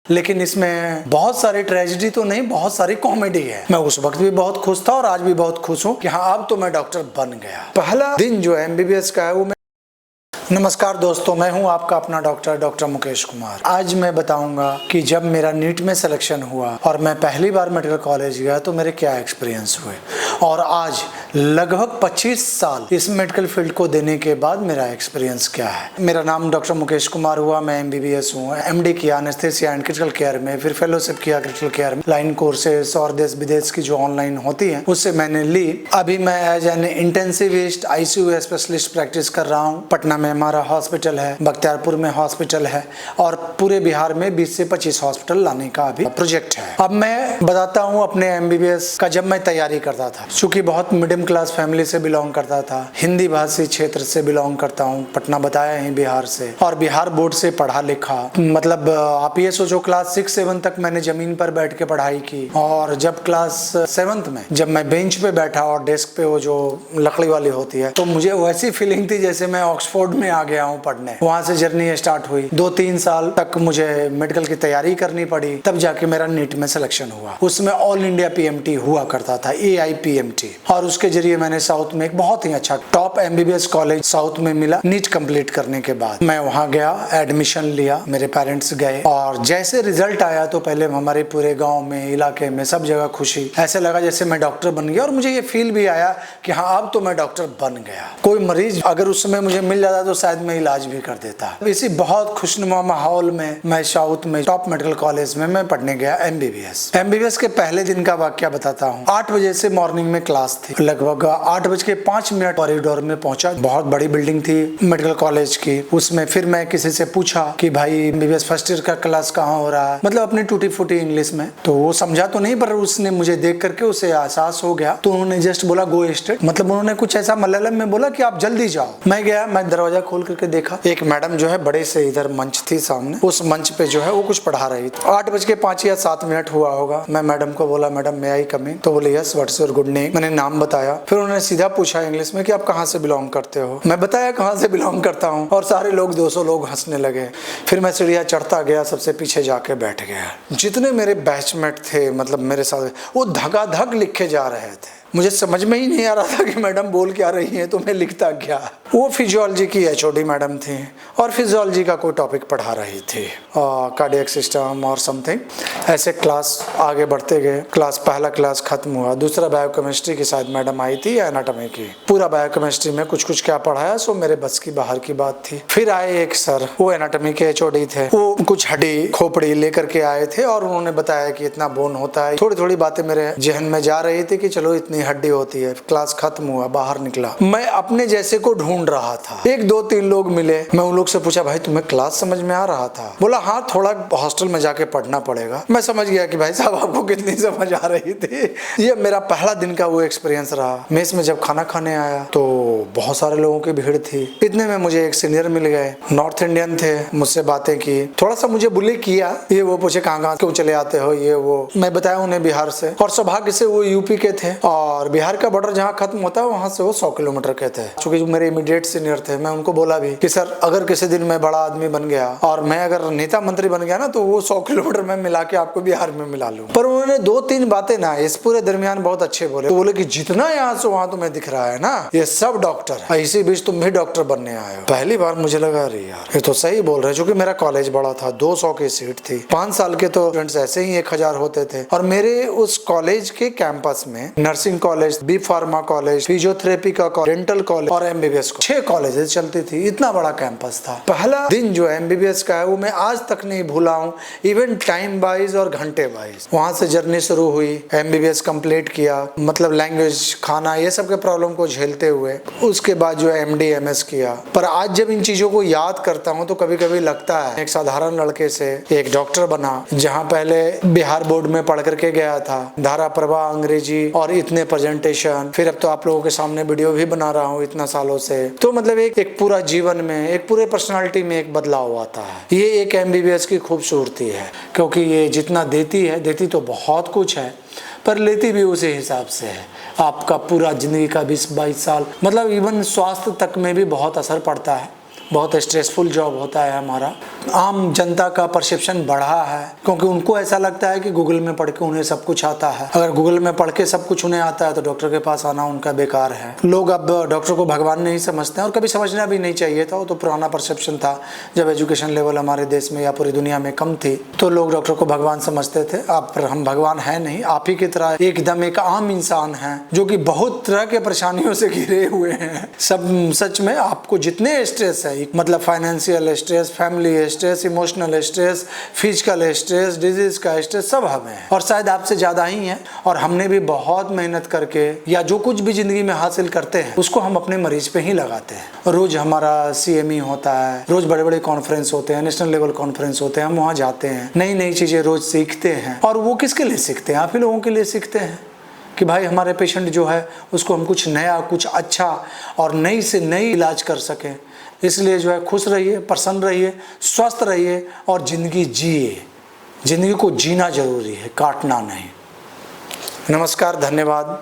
लेकिन इसमें बहुत सारी ट्रेजेडी तो नहीं, बहुत सारी कॉमेडी है। मैं उस वक्त भी बहुत खुश था और आज भी बहुत खुश हूँ कि हाँ अब तो मैं डॉक्टर बन गया। पहला दिन जो एमबीबीएस का है वो नमस्कार दोस्तों, मैं हूं आपका अपना डॉक्टर मुकेश कुमार। आज मैं बताऊंगा कि जब मेरा नीट में सिलेक्शन हुआ और मैं पहली बार मेडिकल कॉलेज गया तो मेरे क्या एक्सपीरियंस हुए, और आज लगभग 25 साल इस मेडिकल फील्ड को देने के बाद मेरा एक्सपीरियंस क्या है। मेरा नाम डॉक्टर मुकेश कुमार हुआ, मैं एमबीबीएस हूँ, एमडी किया एनेस्थीसिया एंड क्रिटिकल केयर में, फिर फेलोशिप किया क्रिटिकल केयर में। लाइन कोर्सेज और देश विदेश की जो ऑनलाइन होती है उससे मैंने ली। अभी मैं as an intensivist ICU specialist practice कर रहा हूँ। पटना में हमारा हॉस्पिटल है, बख्तियारपुर में हॉस्पिटल है और पूरे बिहार में 20 से 25 हॉस्पिटल लाने का अभी प्रोजेक्ट है। अब मैं बताता हूँ अपने एमबीबीएस का जब मैं तैयारी करता था। चूंकि बहुत मिडिल क्लास फैमिली से बिलोंग करता था, हिंदी भाषी क्षेत्र से बिलोंग करता हूँ, पटना बताया ही बिहार से, और बिहार बोर्ड से पढ़ा लिखा। मतलब आप ये सोचो क्लास 6-7 तक मैंने जमीन पर बैठ के पढ़ाई की, और जब क्लास 7th में जब मैं बेंच पे बैठा और डेस्क पे वो जो लकड़ी वाली होती है, तो मुझे वैसी फीलिंग थी जैसे मैं ऑक्सफोर्ड में आ गया हूँ पढ़ने। वहां से जर्नी स्टार्ट हुई। 2-3 साल तक मुझे मेडिकल की तैयारी करनी पड़ी, तब जाके मेरा नीट में सिलेक्शन हुआ। उसमें ऑल इंडिया पीएमटी हुआ करता था, AIPMT, और उसके जरिए मैंने साउथ में एक बहुत ही अच्छा टॉप एमबीबीएस कॉलेज साउथ में मिला। नीट कंप्लीट करने के बाद मैं वहां गया, एडमिशन लिया, मेरे पेरेंट्स गए, और जैसे रिजल्ट आया तो पहले हमारे पूरे गाँव में, इलाके में, सब जगह खुशी। ऐसे लगा जैसे मैं डॉक्टर बन गया, और मुझे ये फील भी आया कि हाँ अब तो मैं डॉक्टर बन गया। कोई मरीज अगर उस समय मुझे मिल जाता तो शायद मैं इलाज भी कर देता। इसी बहुत खुशनुमा माहौल में मैं साउथ में टॉप मेडिकल कॉलेज में मैं पढ़ने गया एमबीबीएस के पहले दिन का वाकया बताता हूँ। 8 बजे से मॉर्निंग में क्लास थी। लगभग 8:05 कॉरिडोर में पहुंचा। बहुत बड़ी बिल्डिंग थी मेडिकल कॉलेज की। उसमें फिर मैं किसी से पूछा कि भाई एमबीबीएस फर्स्ट ईयर का क्लास कहाँ हो रहा है, मतलब अपनी टूटी फूटी इंग्लिश में। तो वो समझा तो नहीं, पर उसने मुझे देख करके उसे एहसास हो गया, तो उन्होंने जस्ट बोला गो स्ट्रेट। मतलब उन्होंने कुछ ऐसा मलयालम में बोला कि आप जल्दी जाओ। मैं गया, मैं दरवाजा खोल करके देखा, एक मैडम जो है बड़े से इधर मंच थी सामने, उस मंच पे जो है वो कुछ पढ़ा रही थी। 8:05 या 7 हुआ होगा। मैं मैडम को बोला, मैडम मे आई कम इन? तो बोले yes, what's your good name. मैंने नाम बताया। फिर उन्होंने सीधा पूछा इंग्लिश में कि आप कहाँ से बिलोंग करते हो। मैं बताया कहाँ से बिलोंग करता हूँ, और सारे लोग 200 लोग हंसने लगे। फिर मैं सीढ़ियाँ चढ़ता गया, सबसे पीछे जाके बैठ गया। जितने मेरे बैचमेट थे, मतलब मेरे साथ, वो धगाधग लिखे जा रहे थे। मुझे समझ में ही नहीं आ रहा था कि मैडम बोल क्या रही हैं, तो मैं लिखता गया। वो फिजियोलॉजी की HOD मैडम थी, और फिजियोलॉजी का कोई टॉपिक पढ़ा रही थी, कार्डियक सिस्टम और समथिंग। ऐसे क्लास आगे बढ़ते गए। पहला क्लास खत्म हुआ। दूसरा बायोकेमिस्ट्री की शायद मैडम आई थी या एनाटॉमी की। पूरा बायोकेमिस्ट्री में कुछ क्या पढ़ाया सो मेरे बस की बाहर की बात थी। फिर आए एक सर, वो एनाटॉमी के HOD थे। वो कुछ हड्डी खोपड़ी लेकर के आए थे, और उन्होंने बताया कि इतना बोन होता है। थोड़ी थोड़ी बातें मेरे जहन में जा रही थी कि चलो इतनी हड्डी होती है। क्लास खत्म हुआ, बाहर निकला, मैं अपने जैसे को ढूंढ रहा था। 1-2-3 लोग मिले। मैं उन लोग से पूछा, भाई तुम्हें क्लास समझ में आ रहा था? बोला हाँ, थोड़ा हॉस्टल में जाके पढ़ना पड़ेगा। मैं समझ गया कि भाई साहब आपको कितनी समझ आ रही थी। ये मेरा पहला दिन का वो एक्सपीरियंस रहा। मेस में जब खाना खाने आया तो बहुत सारे लोगों की भीड़ थी। इतने में मुझे एक सीनियर मिल गए, नॉर्थ इंडियन थे। मुझसे बातें की, थोड़ा सा मुझे बुली किया। ये वो पूछे कहाँ क्यों चले आते हो, ये वो। मैं बताया उन्हें बिहार से, और सौभाग्य से वो यूपी के थे, और बिहार का बॉर्डर जहाँ खत्म होता है वहां से वो 100 किलोमीटर के थे। चूंकि मेरे इमीडिएट सीनियर थे, मैं उनको बोला भी कि सर अगर किसी दिन मैं बड़ा आदमी बन गया और मैं अगर नेता मंत्री बन गया ना, तो वो 100 किलोमीटर में मिला के आपको बिहार में मिला लूं। पर उन्होंने 2-3 बातें ना इस पूरे दरमियान बहुत अच्छे बोले। तो बोले कि जितना यहाँ से वहां तुम्हें दिख रहा है ना, ये सब डॉक्टर है, इसी बीच तुम भी डॉक्टर बनने आए हो। पहली बार मुझे लगा अरे यार ये तो सही बोल रहे। चूंकि मेरा कॉलेज बड़ा था, 200 की सीट थी। 5 साल के तो स्टूडेंट्स ऐसे ही 1000 होते थे। और मेरे उस कॉलेज के कैंपस में nursing college, B pharma college, physiotherapy का कॉलेज, डेंटल कॉलेज और एमबीबीएस 6 कॉलेजेस चलती थी। इतना बड़ा कैंपस था। पहला दिन जो एमबीबीएस का है वो मैं आज तक नहीं भूला हूँ, इवन टाइम वाइज और घंटे वाइज। वहां से जर्नी शुरू हुई, एमबीबीएस कंप्लीट किया, मतलब लैंग्वेज, खाना, ये सब के प्रॉब्लम को झेलते हुए। उसके बाद जो MD MS किया। पर आज जब इन चीजों को याद करता हूँ तो कभी कभी लगता है एक साधारण लड़के से एक डॉक्टर बना, जहाँ पहले बिहार बोर्ड में पढ़ करके गया था, धारा प्रवाह, अंग्रेजी और इतने प्रेजेंटेशन, फिर अब तो आप लोगों के सामने वीडियो भी बना रहा हूँ इतना सालों से। तो मतलब एक पूरा जीवन में, एक पूरे पर्सनालिटी में एक बदलाव आता है। ये एक एमबीबीएस की खूबसूरती है, क्योंकि ये जितना देती तो बहुत कुछ है, पर लेती भी उसी हिसाब से है। आपका पूरा जिंदगी का 20-22 साल, मतलब इवन स्वास्थ्य तक में भी बहुत असर पड़ता है। बहुत स्ट्रेसफुल जॉब होता है हमारा। आम जनता का परसेप्शन बढ़ा है क्योंकि उनको ऐसा लगता है कि गूगल में पढ़ के उन्हें सब कुछ आता है। अगर गूगल में पढ़ के सब कुछ उन्हें आता है तो डॉक्टर के पास आना उनका बेकार है। लोग अब डॉक्टर को भगवान नहीं समझते हैं और कभी समझना भी नहीं चाहिए था। वो तो पुराना परसेप्शन था, जब एजुकेशन लेवल हमारे देश में या पूरी दुनिया में कम थी तो लोग डॉक्टर को भगवान समझते थे। अब हम भगवान है नहीं, आप ही की तरह एकदम एक आम इंसान हैं जो कि बहुत तरह के परेशानियों से घिरे हुए हैं। सब सच में आपको जितने स्ट्रेस है, मतलब financial stress, family stress, emotional stress, physical stress, disease का स्ट्रेस, सब हमें है और शायद आपसे ज्यादा ही है। और हमने भी बहुत मेहनत करके या जो कुछ भी जिंदगी में हासिल करते हैं उसको हम अपने मरीज पे ही लगाते हैं। रोज हमारा CME होता है, रोज बड़े बड़े कॉन्फ्रेंस होते हैं, नेशनल लेवल कॉन्फ्रेंस होते हैं, हम वहाँ जाते हैं, नई नई चीजें रोज सीखते हैं। और वो किसके लिए सीखते हैं? आप ही लोगों के लिए सीखते हैं कि भाई हमारे पेशेंट जो है उसको हम कुछ नया, कुछ अच्छा और नई से नई इलाज कर सकें। इसलिए जो है खुश रहिए, प्रसन्न रहिए, स्वस्थ रहिए और जिंदगी जिए। जिंदगी को जीना जरूरी है, काटना नहीं। नमस्कार, धन्यवाद।